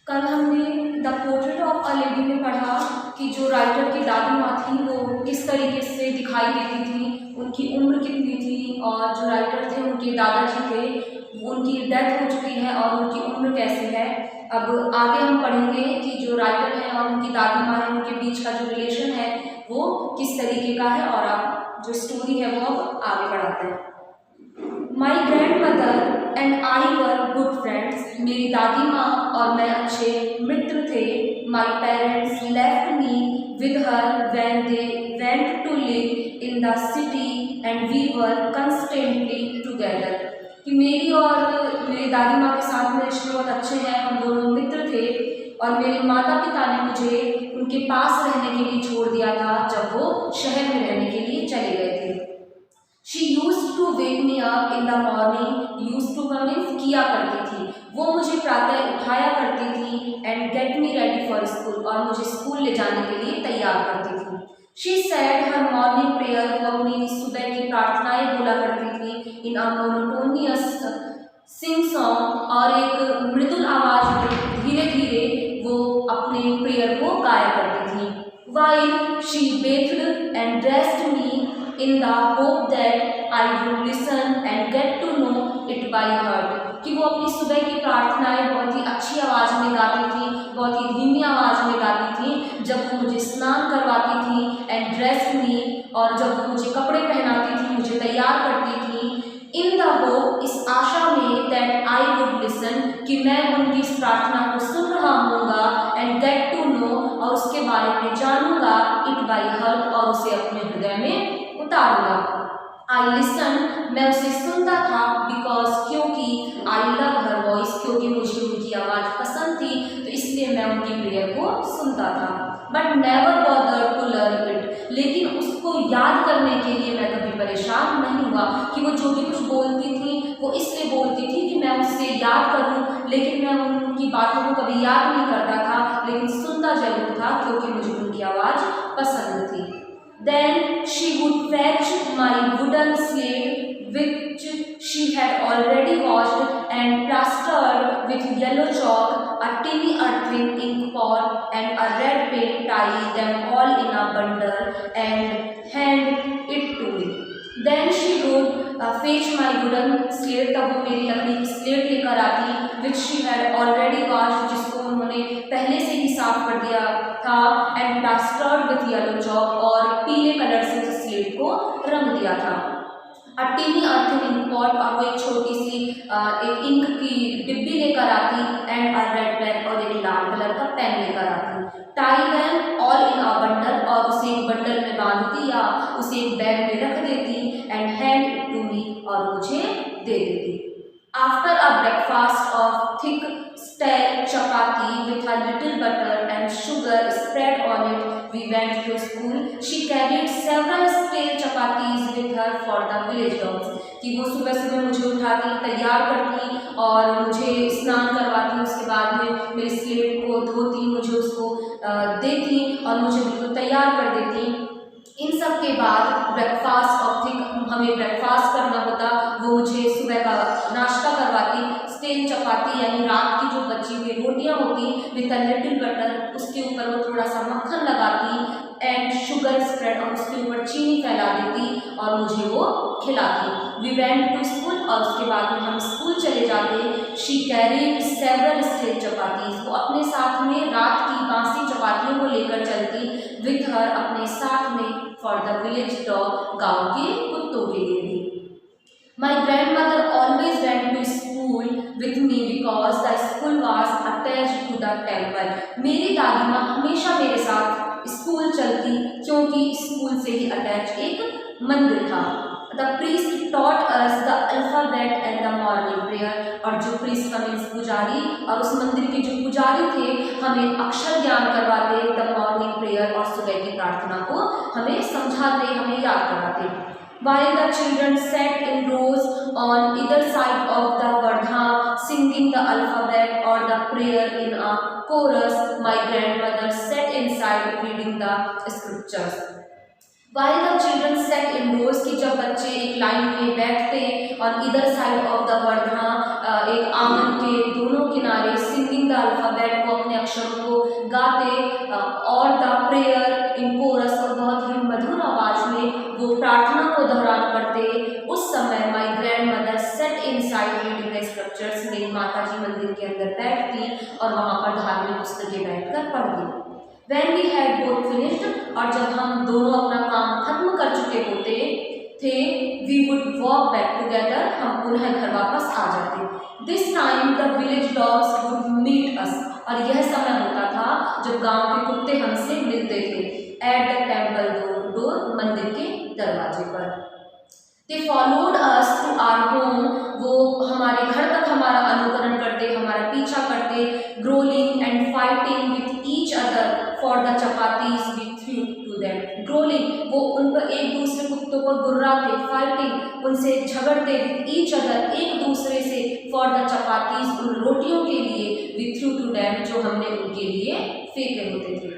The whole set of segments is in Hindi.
कल हमने the portrait of a lady में पढ़ा कि जो राइटर की दादी माँ थी वो किस तरीके से दिखाई देती थी, उनकी उम्र कितनी थी, और जो राइटर थे उनके दादाजी थे उनकी डेथ हो चुकी है और उनकी उम्र कैसे है। अब आगे हम पढ़ेंगे कि जो राइटर है और उनकी दादी माँ है उनके बीच का जो रिलेशन है वो किस तरीके का है, और अब जो स्टोरी है वो अब आगे बढ़ाते हैं। My grandmother and I were good friends. मेरी दादी माँ और मैं अच्छे मित्र थे। My parents left me with her when they went to live in the city and we were constantly together. कि मेरी और मेरी दादी माँ के साथ में रिश्ते बहुत अच्छे हैं, हम दोनों मित्र थे, और मेरे माता पिता ने मुझे उनके पास रहने के लिए छोड़ दिया था जब वो शहर में रहने के लिए चले गए थे। She used to wake me up in the morning, used to का मीन्स किया करती थी, वो मुझे प्रातः उठाया करती थी, and get me ready for school, और मुझे स्कूल ले जाने के लिए तैयार करती थी। She said her morning prayer, वो अपनी सुबह की प्रार्थनाएं बोला करती थी, in a monotonous sing song, और एक मृदुल आवाज में धीरे धीरे वो अपने प्रेयर को गाया करती थी। While she bathed and dressed me in the hope that I would listen and get to know it by heart। कि वो अपनी सुबह की प्रार्थनाएं बहुत ही अच्छी आवाज़ में गाती थी, बहुत ही धीमी आवाज़ में गाती थी, जब वो मुझे स्नान करवाती थी एंड ड्रेस मी, और जब वो मुझे कपड़े पहनाती थी, मुझे तैयार करती थी, इन द होप, इस आशा में, दैट आई वुड लिसन, कि मैं उनकी इस प्रार्थना को सुन रहा हूँगा, एंड गेट टू नो, और उसके बारे में जानूंगा, इट बाई हर्ट, और उसे अपने हृदय में उतारूंगा। आई लिसन, मैं उसे सुनता था, बिकॉज, क्योंकि, आई लव हर वॉइस, क्योंकि मुझे उनकी आवाज़ पसंद थी, तो इसलिए मैं उनकी प्रेयर को सुनता था। But never bother to learn it, लेकिन उसको याद करने के लिए मैं कभी परेशान नहीं हुआ। कि वो जो भी कुछ बोलती थी वो इसलिए बोलती थी कि मैं उससे याद करूं, लेकिन मैं उनकी बातों को कभी याद नहीं करता था, लेकिन सुनता जरूर था, क्योंकि मुझे उनकी आवाज़ पसंद थी। Then she would fetch my wooden slate, which she had already washed and plastered with yellow chalk, a tiny earthen ink pot, and a red paint, tie them all in a bundle and hand it to me. Then she would fetch my wooden slate, तब वो मेरी लकड़ी की स्लेट लेकर आती, which she had already washed, जिसको उन्होंने पहले से ही साफ कर दिया था, and plastered with yellow chalk, और पीले कलर से उस स्लेट को रंग दिया था। A tiny earthen ink pot, और वो एक छोटी सी एक इंक की डिब्बी लेकर आती, एंड a red pen, और एक लाल कलर का पेन लेकर आती। Tie them all in a bundle, और उसे एक बंडल में बांधती या उसे एक बैग में रख देती, and hand it to me, और मुझे दे देती। After a breakfast of thick stale chapati with a little butter and sugar spread on it, we went to school. She carried several stale chapatis with her for the village dogs। कि वो सुबह सुबह मुझे उठाती, तैयार करती और मुझे स्नान करवाती, उसके बाद में मेरी स्लेट को धोती, मुझे उसको देती और मुझे बिल्कुल तैयार कर देती। इन सब के बाद ब्रेकफास्ट ऑफ थिक, हमें ब्रेकफास्ट करना होता, वो मुझे सुबह का नाश्ता करवाती, स्टेल चपाती यानी रात की जो बची हुई रोटियां होती विद अ लिटिल बटर, उसके ऊपर वो थोड़ा सा मक्खन लगाती, एंड शुगर स्प्रेड, और उसके ऊपर चीनी फैला देती और मुझे वो खिलाती। वी वेंट टू स्कूल, और उसके बाद में हम स्कूल चले जाते। She carried several stale chapatis, वो अपने साथ में रात की बासी चपातियों को लेकर चलती, विथ हर, अपने साथ में, फॉर द विलेज डॉग, गाँव के कुत्तों के लिए भी। My grandmother always went to school with me because the school was attached to the temple. मेरी दादी माँ हमेशा मेरे साथ स्कूल चलती, क्योंकि स्कूल से ही अटैच एक मंदिर था। The priest taught us the alphabet and the morning prayer, और जो प्रीस्ट का मीन्स पुजारी, और उस मंदिर के जो पुजारी थे हमें अक्षर ज्ञान करवाते, द मॉर्निंग प्रेयर, और सुबह की प्रार्थना को हमें समझाते, हमें याद कराते। While the children sat in rows on either side of the Vardha, singing the alphabet or the prayer in a chorus, my grandmother sat inside reading the scriptures. While the children sat in rows, कि जब बच्चे एक लाइन में बैठते और इधर साइड ऑफ द वर्धा, एक आंगन के दोनों किनारे, सिंगिंग द अल्फाबेट, को अक्षरों को गाते और द प्रेयर इन कोरस, और बहुत ही मधुर आवाज में वो प्रार्थना को दोहरान करते। उस समय my grandmother set inside reading the scriptures, मेरी माता जी मंदिर के अंदर बैठती और वहाँ पर धार्मिक पुस्तकें बैठकर पढ़ती। When we had both finished, और जब हम दोनों अपना काम खत्म कर चुके होते थे, we would walk back together, हम पुनः घर वापस आ जाते। This time the village dogs would meet us, और यह समय होता था जब गांव के कुत्ते हमसे मिलते थे। At the temple door, मंदिर के दरवाजे पर। They followed us to our home, वो हमारे घर तक हमारा अनुकरण करते, हमारा पीछा करते, growling and fighting with each other for the chapatis we threw to them. Growling, वो उन पर एक दूसरे कुत्तों पर गुर्राते, fighting, उनसे झगड़ते, with each other, एक दूसरे से, for the chapatis, उन रोटियों के लिए, we threw to them, जो हमने उनके लिए फेंके होते थे।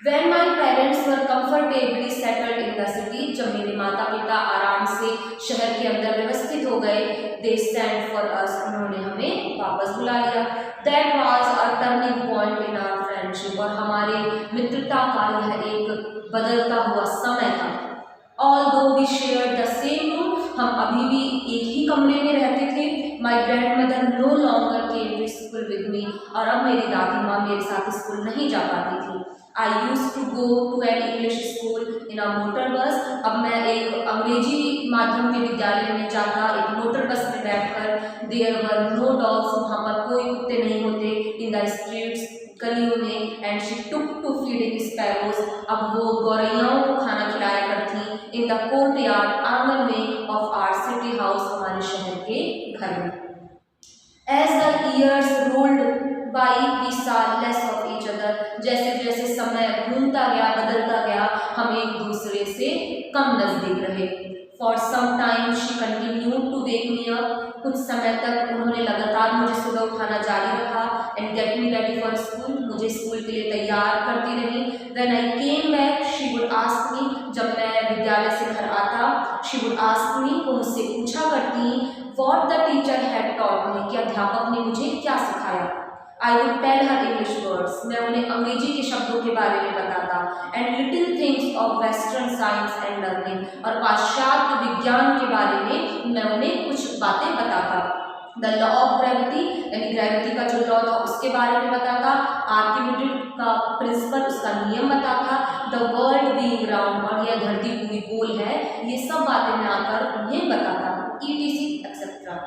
When my parents were comfortably settled in the city, जब मेरे माता पिता आराम से शहर के अंदर व्यवस्थित हो गए, they sent for us, उन्होंने हमें वापस बुला लिया। That was a turning point in our friendship, और हमारे मित्रता का यह एक बदलता हुआ समय था। Although we shared the same room, हम अभी भी एक ही कमरे में रहते थे। My grandmother no longer came to school with me, और अब मेरी दादी माँ मेरे साथ स्कूल नहीं जा पाती थी। I used to go to an English school in a motor bus, अब मैं एक अंग्रेजी माध्यम के विद्यालय में जाता, एक मोटर बस में बैठकर। There were no dogs, वहाँ पर कोई कुत्ते नहीं होते। In the streets, गलियों में। And she took to feeding sparrows, अब वो गौरैयाओं को खाना खिलाया करती। In the courtyard, आंगन में, of our city house, हमारे शहर के घर में। As the years rolled by, we saw less of each other, जैसे जैसे समय घूमता गया, बदलता गया, हम एक दूसरे से कम नजदीक रहे। For some time she continued to wake me up, कुछ समय तक उन्होंने लगातार मुझे सुबह उठाना जारी रखा। And get me ready for school, मुझे स्कूल के लिए तैयार करती रही। When I came back, she would ask me, जब मैं विद्यालय से घर आता, she would ask me, वो मुझसे पूछा करती, what the teacher had taught me, कि अध्यापक ने मुझे क्या सिखाया। I would tell her English words, मैं उन्हें अंग्रेजी के शब्दों के बारे में बताता। And little things of Western science and learning, और पाश्चात्य विज्ञान के बारे में मैं उन्हें कुछ बातें बताता। The law of gravity, यानी ग्रेविटी का जो लॉ था उसके बारे में बताता। आर्किमिडीज का प्रिंसिपल, उसका नियम बताता। The world being round, और यह धरती पूरी गोल है, ये सब बातें मैं आकर उन्हें बताता। etc etc.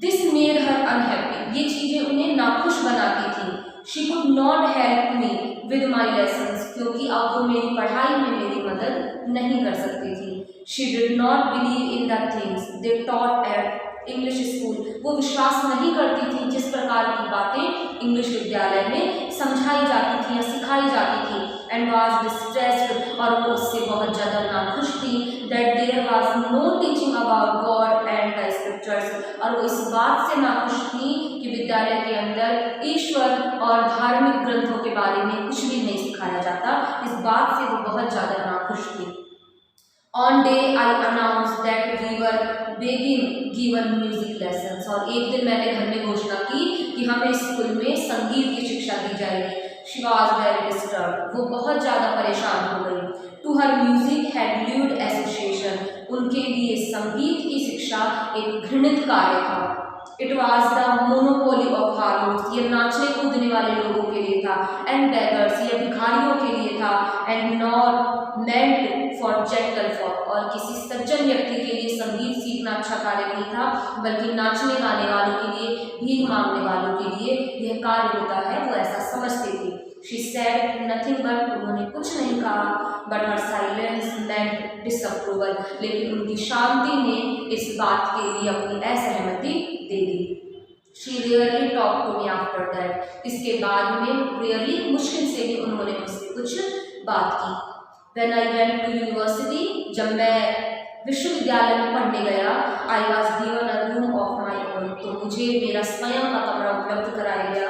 This made her unhappy, ये चीजें उन्हें नाखुश बनाती थी। She could not help me with my lessons, क्योंकि अब वो मेरी पढ़ाई में मेरी मदद नहीं कर सकती थी। She did not believe in the things they taught at English school, वो विश्वास नहीं करती थी जिस प्रकार की बातें इंग्लिश विद्यालय में समझाई जाती थी या सिखाई जाती थी। And was distressed, और वो उससे बहुत ज़्यादा नाखुश थी। That there was no teaching about God and the scriptures, और वो इस बात से नाखुश थी कि विद्यालय के अंदर ईश्वर और धार्मिक ग्रंथों के बारे में कुछ भी नहीं सिखाया जाता। इस बात से वो बहुत ज़्यादा नाखुश थी। On day I announced that we were being given music lessons, और एक दिन मैंने घर में घोषणा की कि हमें स्कूल में संगीत की शिक्षा दी जाएगी। She was very disturbed, वो बहुत ज़्यादा परेशान हो गई। To her music had lewd association, उनके लिए संगीत की शिक्षा एक घृणित कार्य था। It was the monopoly of harlots, ये नाचने कूदने वाले लोगों के लिए था। And beggars, ये भिखारियों के लिए था। And not meant for gentlefolk, और किसी सज्जन व्यक्ति के लिए संगीत सीखना अच्छा कार्य नहीं था, बल्कि नाचने गाने वालों के लिए, भीख मांगने वालों के लिए यह कार्य होता है, वो ऐसा समझती थी। She said nothing but, उन्होंने कुछ नहीं कहा, but her silence meant disapproval, लेकिन उनकी शांति ने इस बात के लिए अपनी असहमति दे दी। She rarely talked to me after that, इसके बाद में rarely, मुश्किल से भी उन्होंने मुझसे कुछ बात की। When I went to university, जब मैं विश्वविद्यालय में पढ़ने गया, I was given a room of my own, तो मुझे मेरा स्वयं का कमरा उपलब्ध कराया गया।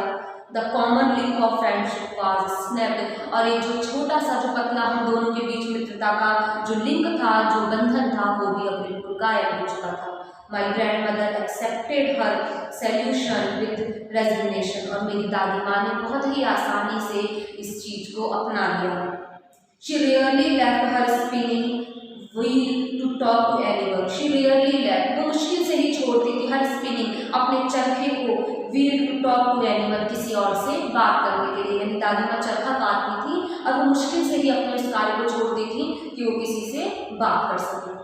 The common link of friendship was snapped, और एक जो छोटा सा जो पतला हम दोनों के बीच मित्रता का जो लिंक था, जो बंधन था, वो भी अब बिल्कुल गायब हो चुका था। My grandmother accepted her solution with resignation, और मेरी दादी माँ ने बहुत ही आसानी से इस चीज़ को अपना लिया। She rarely left her spinning wheel to talk to anyone. She rarely left, वो मुश्किल से ही छोड़ती थी हर स्पिनिंग अपने चरखे को wheel to talk to animal, किसी और से बात करने के लिए। यानी दादी माँ चरखा काटती थी और वो मुश्किल से ही अपने उस कार्य को छोड़ती थी कि वो किसी से बात कर सके।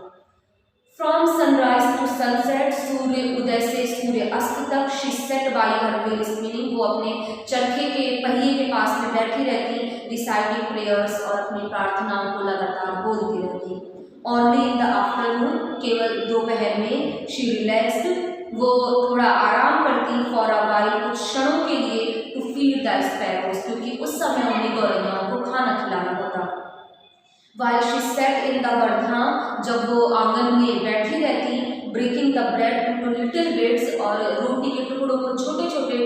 फ्रॉम सनराइज टू सनसेट, सूर्य उदय से सूर्य अस्त तक, she said by her wheel spinning, वो अपने चरखे के पहिए के पास में बैठी रहती, रिसाइटिंग प्रेयर्स, और अपनी प्रार्थनाओं को लगातार बोलती रहती। ओनली इन द आफ्टरनून, केवल दोपहर में, शी रिलैक्स्ड, वो थोड़ा आराम करती, फॉर अ वाइल, कुछ क्षणों के लिए, टू फीड द स्पैरोज, क्योंकि उस समय उन्हें गौरैयाओं को खाना खिलाना होता। While she sat in the Wardha, जब वो आंगन में बैठी रहती, breaking the bread into little bits, और रोटी के टुकड़ों को छोटे छोटे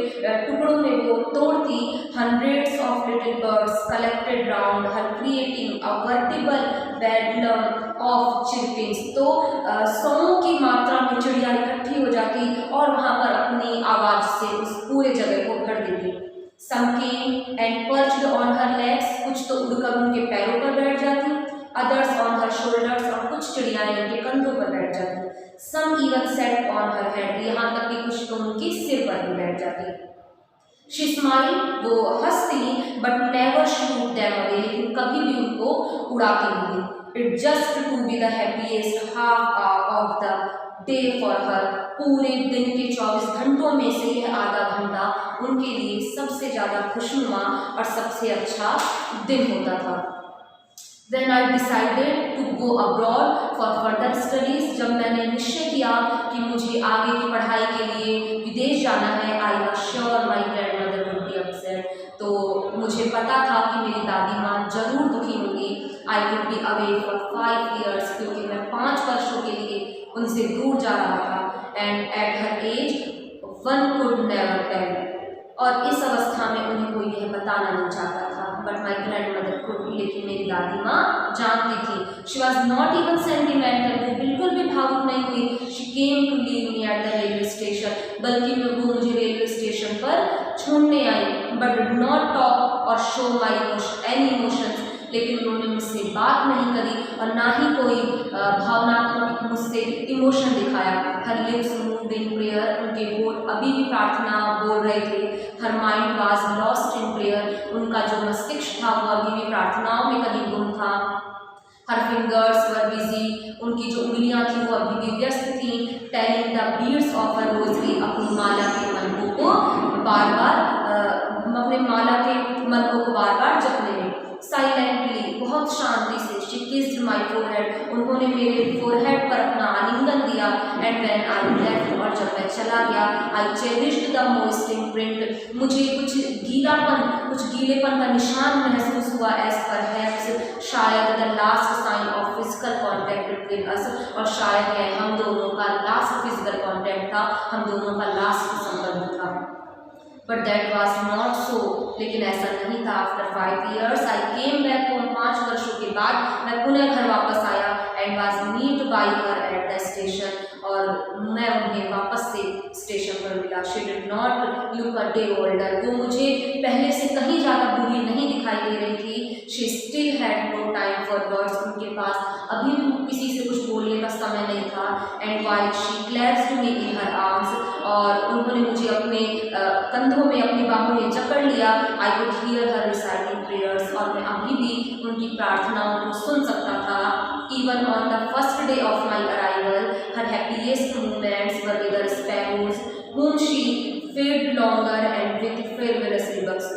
टुकड़ों में वो तोड़ती, hundreds of little birds collected round her creating a veritable bedlam of chirpings, तो सौओं की मात्रा में चिड़िया इकट्ठी हो जाती और वहाँ पर अपनी आवाज़ से उस पूरे जगह को भर देती। Some came and perched on her legs, कुछ तो उड़कर उनके पैरों पर बैठ जाती, others on her shoulders, और कुछ चिड़ियाएं उनके कंधों पर बैठ जाती। Some even sat on her head, यहाँ तक कि कुछ तो उनके सिर पर भी बैठ जाती। She smiled, वो हंसती, but never shooed them away, लेकिन कभी भी उनको उड़ाती नहीं। It just to be the happiest half hour of the day for her, पूरे दिन के 24 घंटों में से यह आधा घंटा उनके लिए सबसे ज़्यादा खुशनुमा और सबसे अच्छा दिन होता था। Then I decided to go abroad for further studies, जब मैंने निश्चय किया कि मुझे आगे की पढ़ाई के लिए विदेश जाना है, I was sure my grandmother would be upset, तो मुझे पता था कि मेरी दादी माँ जरूर दुखी होंगी। I would be away for 5 years, क्योंकि मैं 5 वर्षों के लिए उनसे दूर जा रहा था। And at her age one could never tell, और इस अवस्था में उन्हें कोई यह बताना नहीं चाहता था। But my grandmother could, लेकिन मेरी दादी माँ जानती थी। She was not even sentimental, वो बिल्कुल भी भावुक नहीं हुई। She came to leave me at the railway station, बल्कि वो मुझे रेलवे स्टेशन पर छोड़ने आई। But did not talk or show my any emotions, लेकिन उन्होंने मुझसे बात नहीं करी और ना ही कोई भावनात्मक मुझसे इमोशन दिखाया। हर लिप्स मूव्ड इन प्रेयर, उनके होठ अभी भी प्रार्थना बोल रहे थे। Her mind was lost in prayer, उनका जो मस्तिष्क था वो अभी भी प्रार्थनाओं में कहीं गुम था। हर फिंगर्स वर बिजी, उनकी जो उंगलियां थी वो अभी भी व्यस्त थी। Telling the beads of her rosary, अपनी माला के मनकों को बार बार अपने माला के मनकों को बार बार जपने में। साइलेंटली, बहुत शांति से, शी किस्ड माई फोरहेड, उन्होंने मेरे फोरहेड पर अपना आलिंगन दिया। एंड व्हेन आई लेफ्ट, और जब मैं चला गया, I cherished the most imprint, मुझे कुछ गीलापन, कुछ गीलेपन का निशान महसूस हुआ। एज परहैप्स, शायद the last sign of physical contact between us, और शायद यह हम दोनों का लास्ट फिजिकल कॉन्टैक्ट था, हम दोनों का लास्ट संबंध था। But that was not so, लेकिन ऐसा नहीं था। After 5 years I came back home, 5 वर्षों के बाद मैं पुनः घर वापस आया। And was meet by her at the station, और मैं उन्हें वापस से स्टेशन पर मिला। She did not look a day older, वो मुझे पहले से कहीं ज़्यादा बुरी नहीं दिखाई दे रही थी। She still had no time for words, उनके पास अभी भी किसी से कुछ बोलने का समय नहीं था। And while she clasped me in her arms, और उन्होंने मुझे अपने कंधों में, अपनी बाहों में जकड़ लिया। I could hear her reciting prayers, और मैं अभी भी उनकी प्रार्थनाओं को सुन सकता था। Even on the first day of my arrival, her happiest moments were with the sparrows whom she fed longer and with farewell rebuks.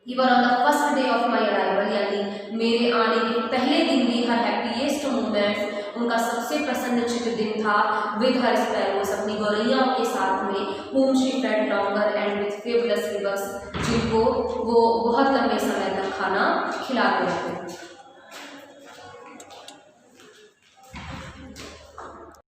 Even on the first day of my arrival, यानी मेरे आने के पहले दिन भी हर हैप्पीएस्ट मोमेंट्स, उनका सबसे प्रसन्नचित्त दिन था। विद हर स्पैरोज, अपनी गौरैयाओं के साथ में। whom she fed longer and with farewell rebuks, जिनको वो बहुत लंबे समय तक खाना खिलाते रहते थे।